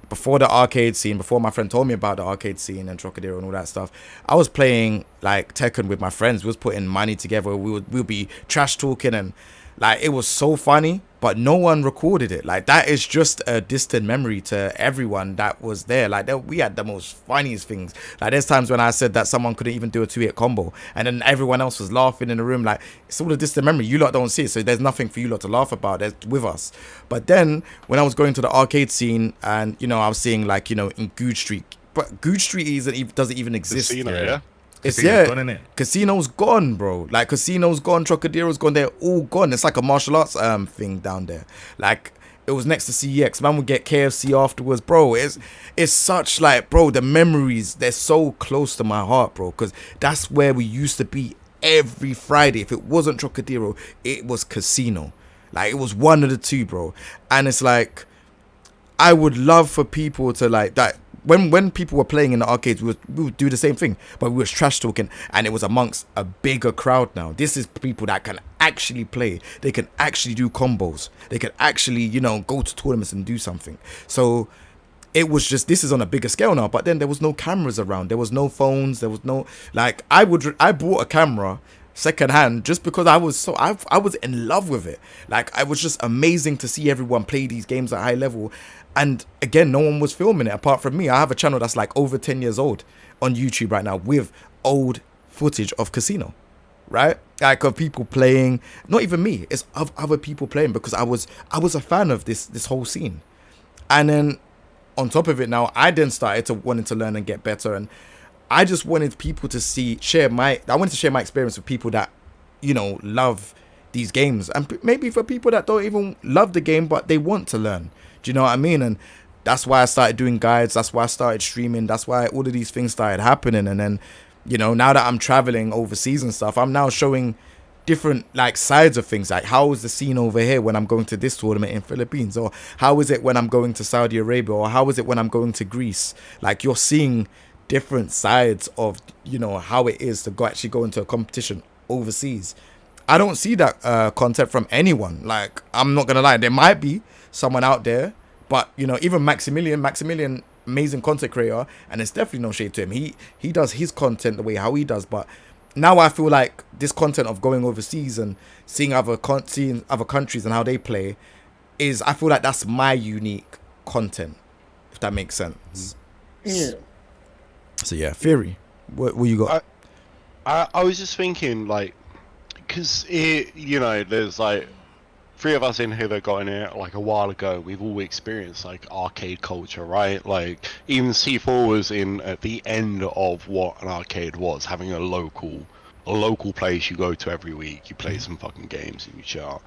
before the arcade scene, before my friend told me about the arcade scene and Trocadero and all that stuff, I was playing like Tekken with my friends. We was putting money together. We'll be trash talking, and like it was so funny, but no one recorded it. Like that is just a distant memory to everyone that was there. Like we had the most funniest things. Like there's times when I said that someone couldn't even do a 2-hit combo, and then everyone else was laughing in the room. Like it's all a distant memory. You lot don't see it, so there's nothing for you lot to laugh about. There's with us. But then when I was going to the arcade scene, and I was seeing like in Good Street, but Good Street doesn't even exist. Yeah. It's Casino's gone, innit? Casino's gone, bro. Like Casino's gone, Trocadero's gone. They're all gone. It's like a martial arts thing down there. Like it was next to CEX. Man would get KFC afterwards, bro. It's such like, bro, the memories, they're so close to my heart, bro. Because that's where we used to be every Friday. If it wasn't Trocadero, it was Casino. Like it was one of the two, bro. And it's like, I would love for people to like that. When people were playing in the arcades, we would do the same thing, but we was trash talking, and it was amongst a bigger crowd now. This is people that can actually play. They can actually do combos. They can actually, go to tournaments and do something. So it was just, this is on a bigger scale now, but then there was no cameras around. There was no phones. There was no, like, I bought a camera secondhand just because I was in love with it. Like, it was just amazing to see everyone play these games at high level. And again, no one was filming it apart from me. I have a channel that's like over 10 years old on YouTube right now with old footage of Casino, right? Like of people playing, not even me, it's of other people playing, because I was a fan of this whole scene. And then on top of it now, I then started to wanting to learn and get better, and I just wanted people to I wanted to share my experience with people that, love these games, and maybe for people that don't even love the game but they want to learn. Do you know what I mean? And that's why I started doing guides. That's why I started streaming. That's why all of these things started happening. And then, now that I'm traveling overseas and stuff, I'm now showing different like sides of things. Like, how is the scene over here when I'm going to this tournament in Philippines? Or how is it when I'm going to Saudi Arabia? Or how is it when I'm going to Greece? Like, you're seeing different sides of, how it is to actually go into a competition overseas. I don't see that content from anyone. Like, I'm not going to lie. There might be someone out there, but even Maximilian, amazing content creator, and it's definitely no shade to him. He does his content the way how he does, but now I feel like this content of going overseas and seeing other countries and how they play I feel like that's my unique content, if that makes sense. Yeah. So yeah, Theory, what you got? I was just thinking, like, because there's like 3 of us in here that got in it like a while ago. We've all experienced like arcade culture, right? Like even C4 was in at the end of what an arcade was, having a local place you go to every week. You play some fucking games and you chill out.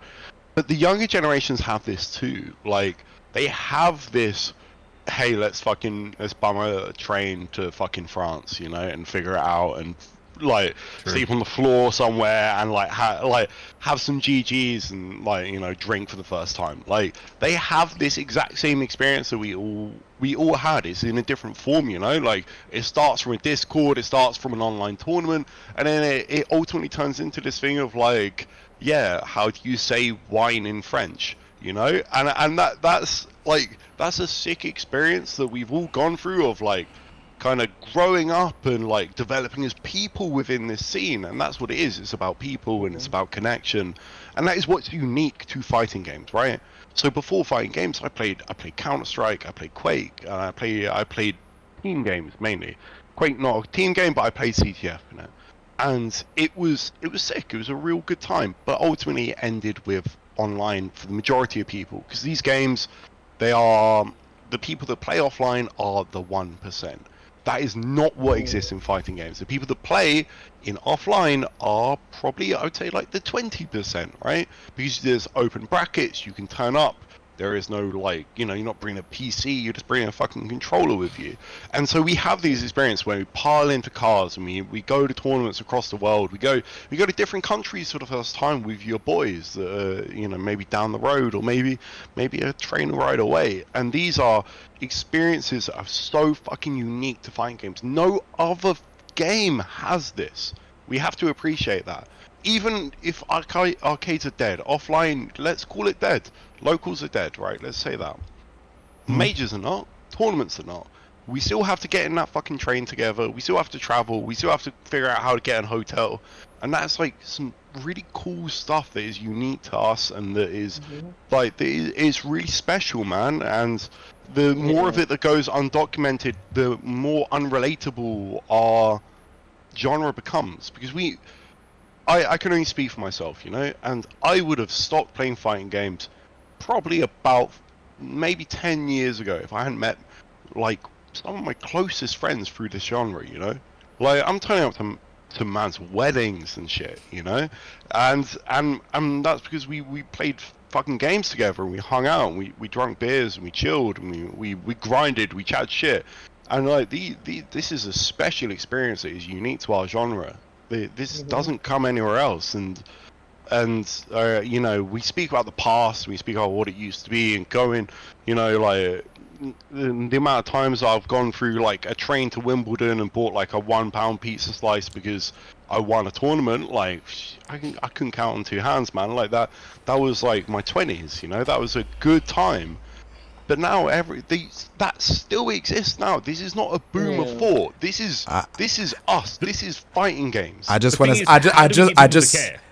But the younger generations have this too. Like they have this, hey, let's bum a train to fucking France, and figure it out, and like sleep on the floor somewhere, and like have some GGs, and like drink for the first time. Like they have this exact same experience that we all had. It's in a different form, like it starts from a Discord, it starts from an online tournament, and then it ultimately turns into this thing of like, yeah, how do you say wine in French, and that's like that's a sick experience that we've all gone through of like kind of growing up and like developing as people within this scene, and that's what it is. It's about people and it's about connection, and that is what's unique to fighting games, right? So before fighting games, I played Counter-Strike, I played Quake, and I played team games mainly. Quake not a team game, but I played CTF in it, and it was sick. It was a real good time, but ultimately it ended with online for the majority of people, because these games, they are, the people that play offline are the 1%. That is not what exists in fighting games. The people that play in offline are probably, I would say, like the 20%, right? Because there's open brackets, you can turn up. There is no, like, you know, you're not bringing a PC, you're just bringing a fucking controller with you. And so we have these experiences where we pile into cars and we go to tournaments across the world. We go to different countries for the first time with your boys that are, you know, maybe down the road or maybe a train ride away. And these are experiences that are so fucking unique to fighting games. No other game has this. We have to appreciate that. Even if arcades are dead, offline, let's call it dead. Locals are dead, right? Let's say that. Majors are not. Tournaments are not. We still have to get in that fucking train together. We still have to travel. We still have to figure out how to get in a hotel. And that's like some really cool stuff that is unique to us and that is like, it's really special, man. And the more of it that goes undocumented, the more unrelatable our genre becomes. Because I can only speak for myself, you know, and I would have stopped playing fighting games probably about maybe 10 years ago if I hadn't met like some of my closest friends through this genre, you know. Like, I'm turning up to man's weddings and shit, you know, and that's because we played fucking games together and we hung out and we drank beers and we chilled and we grinded, we chatted shit, and like this is a special experience that is unique to our genre. This doesn't come anywhere else, and you know, we speak about the past, we speak about what it used to be, and going, you know, like the amount of times I've gone through like a train to Wimbledon and bought like a £1 pizza slice because I won a tournament, like I couldn't count on two hands, man. Like that was like my 20s, you know, that was a good time. But now that still exists now. This is not a boom of thought. This is us. This is fighting games. I just want to.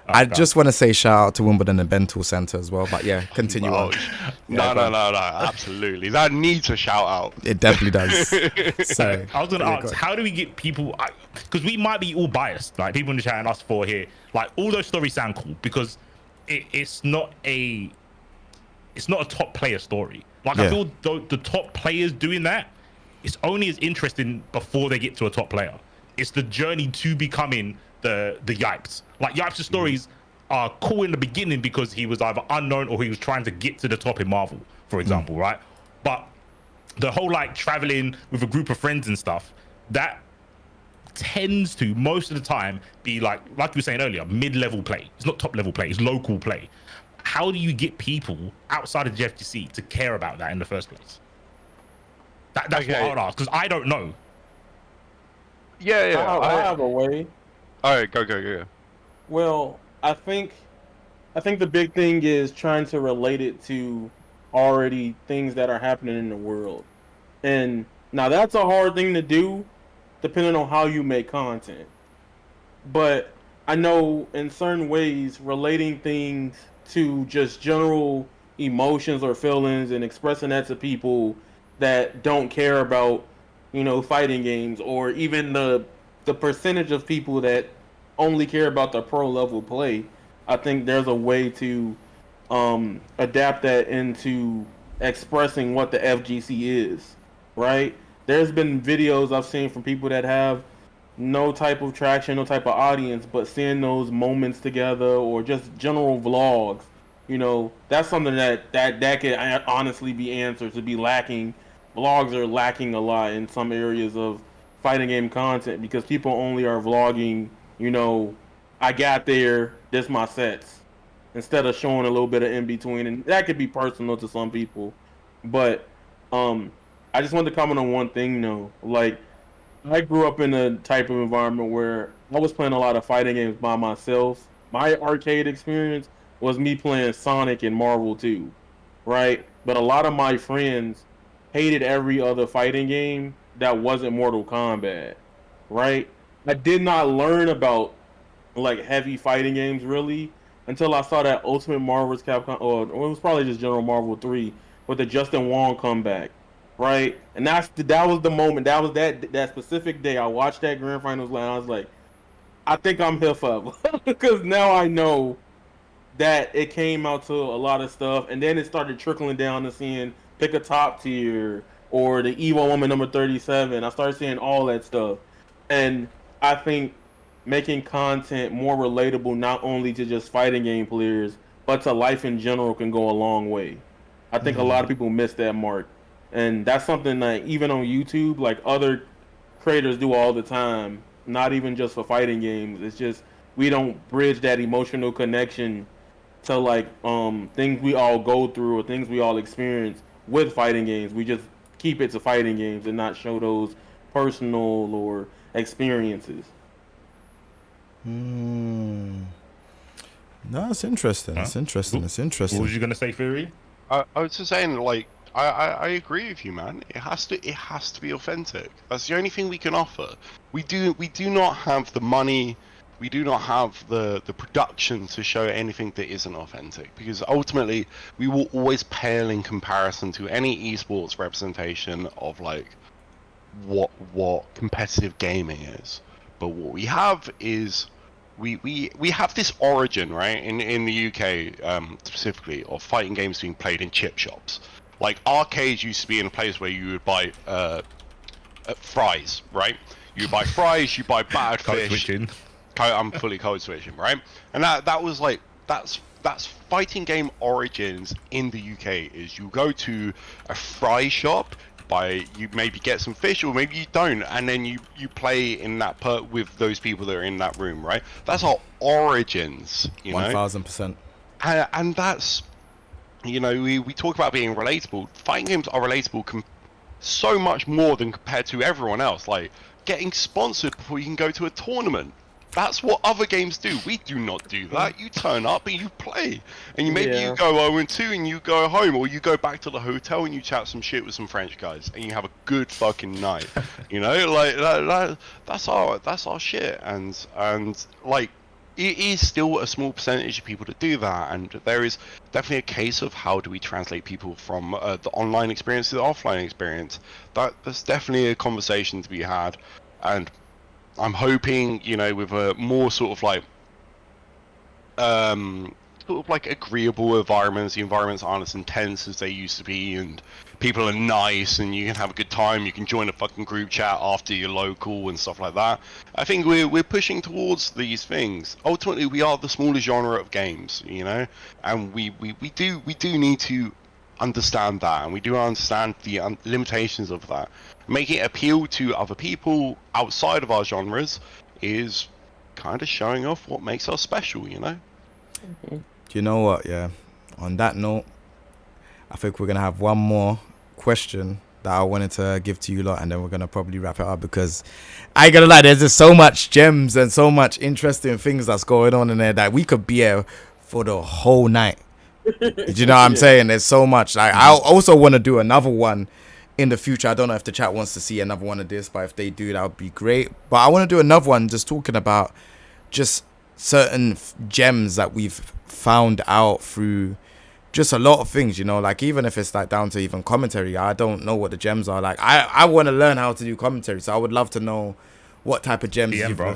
I just want to say shout out to Wimbledon and Bental Centre as well. But yeah, continue on. No, absolutely. That needs a shout out. It definitely does. So I was going to ask, how do we get people? Because we might be all biased, like people in the chat and us four here. Like, all those stories sound cool because it's not a top player story. Like, I feel the top players doing that, it's only as interesting before they get to a top player. It's the journey to becoming the Yipes. Like, Yipes' stories are cool in the beginning because he was either unknown or he was trying to get to the top in Marvel, for example, right? But the whole like traveling with a group of friends and stuff, that tends to most of the time be like you were saying earlier, mid-level play. It's not top level play, it's local play. How do you get people outside of the FGC to care about that in the first place? That's what I would ask, because I don't know. Yeah. I have a way. All right, go. Well, I think the big thing is trying to relate it to already things that are happening in the world. And now that's a hard thing to do, depending on how you make content. But I know in certain ways, relating things to just general emotions or feelings and expressing that to people that don't care about, you know, fighting games, or even the percentage of people that only care about the pro level play. I think there's a way to adapt that into expressing what the FGC is, right? There's been videos I've seen from people that have no type of traction, no type of audience, but seeing those moments together or just general vlogs, you know, that's something that can honestly be answered to be lacking. Vlogs are lacking a lot in some areas of fighting game content because people only are vlogging, you know, I got there, this my sets, instead of showing a little bit of in between, and that could be personal to some people. But I just wanted to comment on one thing though. Like, I grew up in a type of environment where I was playing a lot of fighting games by myself. My arcade experience was me playing Sonic and Marvel 2. right? But a lot of my friends hated every other fighting game that wasn't Mortal Kombat, right? I did not learn about like heavy fighting games really until I saw that Ultimate Marvel's Capcom, or it was probably just General Marvel 3 with the Justin Wong comeback, right? And that was the moment. That was that specific day. I watched that grand finals and I was like, I think I'm here forever because now I know that it came out to a lot of stuff, and then it started trickling down to seeing pick a top tier or the Evil Woman number 37. I started seeing all that stuff, and I think making content more relatable not only to just fighting game players but to life in general can go a long way. I think a lot of people miss that mark, and that's something that even on YouTube, like other creators do all the time. Not even just for fighting games. It's just we don't bridge that emotional connection to like things we all go through or things we all experience with fighting games. We just keep it to fighting games and not show those personal or experiences. No, it's interesting. It's interesting. It's interesting. What was you gonna say, Fury? I was just saying, like, I agree with you, man. It has to be authentic. That's the only thing we can offer. We do not have the money, we do not have the production to show anything that isn't authentic. Because ultimately, we will always pale in comparison to any esports representation of like what competitive gaming is. But what we have is we have this origin, right, in the UK specifically, of fighting games being played in chip shops. Like arcades used to be in a place where you would buy fries, right? You buy fries, you buy battered Code fish. switching. I'm fully code switching, right? And that was like that's fighting game origins in the UK. Is you go to a fry shop, you maybe get some fish, or maybe you don't, and then you play in that with those people that are in that room, right? That's our origins, you know. 1000%. And that's, you know, we talk about being relatable. Fighting games are relatable so much more than compared to everyone else. Like getting sponsored before you can go to a tournament. That's what other games do. We do not do that. You turn up and you play, and you you go 0-2 and you go home, or you go back to the hotel and you chat some shit with some French guys, and you have a good fucking night. You know, like that's our shit, and like it is still a small percentage of people that do that, and there is definitely a case of how do we translate people from the online experience to the offline experience. That's definitely a conversation to be had, and I'm hoping, you know, with a more sort of like agreeable environments, the environments aren't as intense as they used to be, and people are nice, and you can have a good time. You can join a fucking group chat after your local and stuff like that. I think we're pushing towards these things. Ultimately, we are the smallest genre of games, you know, and we do need to understand that, and we do understand the limitations of that. Making it appeal to other people outside of our genres is kind of showing off what makes us special, you know. You know what? Yeah. On that note, I think we're gonna have one more question that I wanted to give to you lot, and then we're gonna probably wrap it up, because I ain't gonna lie, there's just so much gems and so much interesting things that's going on in there that we could be here for the whole night. Do you know what I'm saying? There's so much. Like, I also want to do another one in the future. I don't know if the chat wants to see another one of this, but if they do, that would be great. But I want to do another one just talking about just certain gems that we've found out through just a lot of things, you know, like even if it's like down to even commentary. I don't know what the gems are. Like I want to learn how to do commentary, so I would love to know what type of gems DM, you've bro.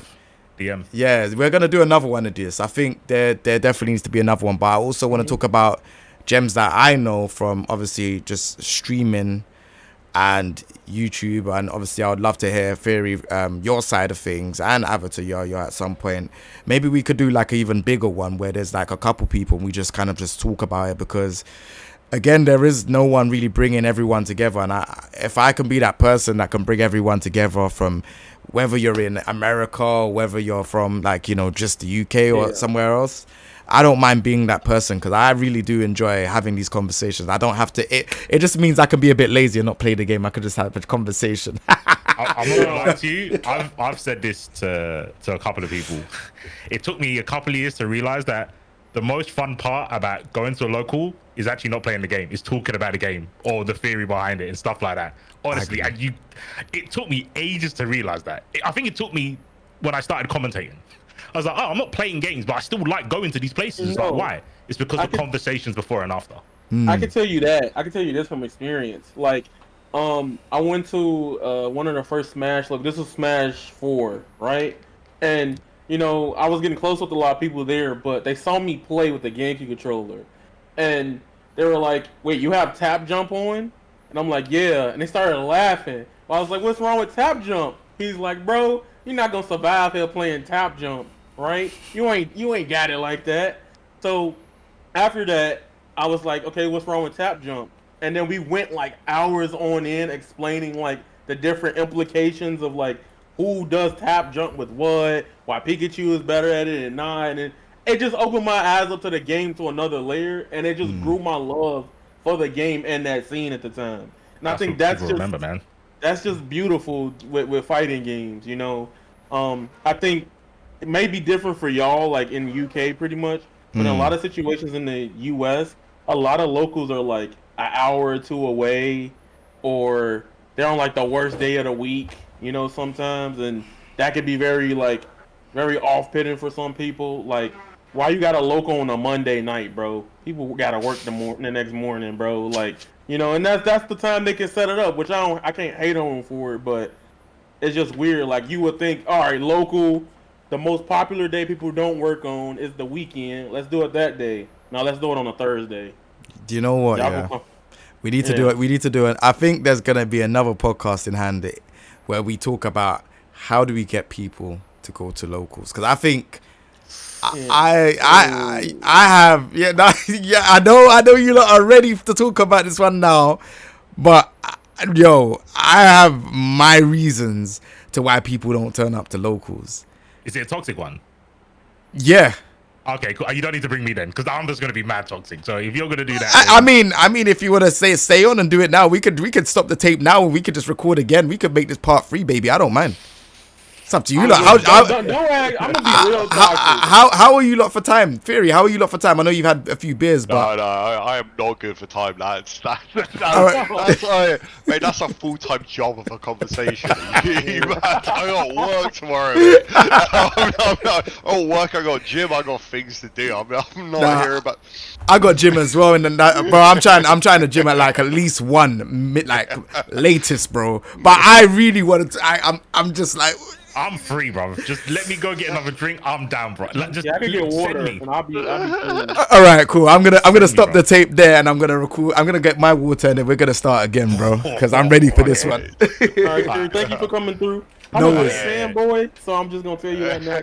DM. Yeah, we're gonna do another one of this. I think there definitely needs to be another one, but I also want to talk about gems that I know from obviously just streaming and YouTube, and obviously I would love to hear Theory, your side of things, and Avataryaya at some point. Maybe we could do like an even bigger one where there's like a couple people and we just kind of just talk about it, because again, there is no one really bringing everyone together, and if I can be that person that can bring everyone together, from whether you're in America or whether you're from like, you know, just the UK or somewhere else, I don't mind being that person, because I really do enjoy having these conversations. I don't have to. It just means I can be a bit lazy and not play the game. I could just have a conversation. I'm not gonna lie to you. I've said this to a couple of people. It took me a couple of years to realize that the most fun part about going to a local is actually not playing the game. It's talking about the game or the theory behind it and stuff like that. Honestly, and it took me ages to realize that. I think it took me when I started commentating. I was like, oh, I'm not playing games, but I still like going to these places. It's like, why? It's because of conversations before and after. I can tell you that. I can tell you this from experience. Like, I went to one of the first Smash. Look, this was Smash 4, right? And you know, I was getting close with a lot of people there, but they saw me play with the GameCube controller, and they were like, "Wait, you have tap jump on?" And I'm like, "Yeah." And they started laughing. I was like, "What's wrong with tap jump?" He's like, "Bro, you're not gonna survive here playing tap jump, right? You ain't got it like that." So after that, I was like, "Okay, what's wrong with tap jump?" And then we went like hours on end explaining like the different implications of like who does tap jump with what, why Pikachu is better at it and not, and it just opened my eyes up to the game to another layer, and it just grew my love for the game and that scene at the time. And I think that's just remember, man. That's just beautiful with fighting games, you know. I think it may be different for y'all, like in the UK, pretty much, but in a lot of situations in the US, a lot of locals are like an hour or two away, or they're on like the worst day of the week, you know, sometimes, and that could be very off-putting for some people. Like, why you got a local on a Monday night, bro? People gotta work the next morning, bro. Like, you know, and that's the time they can set it up, which I can't hate on them for it, but it's just weird. Like, you would think, all right, local, the most popular day people don't work on is the weekend. Let's do it that day. Now let's do it on a Thursday. Do you know what? Yeah. We need to do it. We need to do it. I think there's gonna be another podcast in hand where we talk about how do we get people to go to locals, because I think I have I know you lot are ready to talk about this one now, but I have my reasons to why people don't turn up to locals. Is it a toxic one? Yeah. Okay, cool. You don't need to bring me then, because I'm just gonna be mad toxic. So if you're gonna do that, I mean, if you want to stay on and do it now, we could stop the tape now and we could just record again. We could make this part 3, baby. I don't mind. It's up to you. I'm gonna be real toxic. How are you lot for time? Theory, how are you lot for time? I know you've had a few beers, but No, I am not good for time. That's right. mate, that's a full-time job of a conversation. I got work tomorrow, mate. I got work, I got gym, I got things to do. I'm not here about. I got gym as well, and then bro, I'm trying to gym at least one latest, bro. But I really wanted to. I'm just like. I'm free, bro. Just let me go get another drink. I'm down, bro. Like, just I can get water, and I'll be cool. All right, cool. I'm gonna stop the tape there, and I'm gonna record. I'm gonna get my water, and then we're gonna start again, bro. Because I'm ready for this one. All right, thank you for coming through. I'm a big fanboy, so I'm just gonna tell you right now.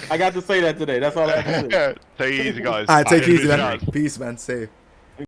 I got to say that today. That's all I have to say. Take it easy, guys. All right, take it easy, man. Peace, man. Safe.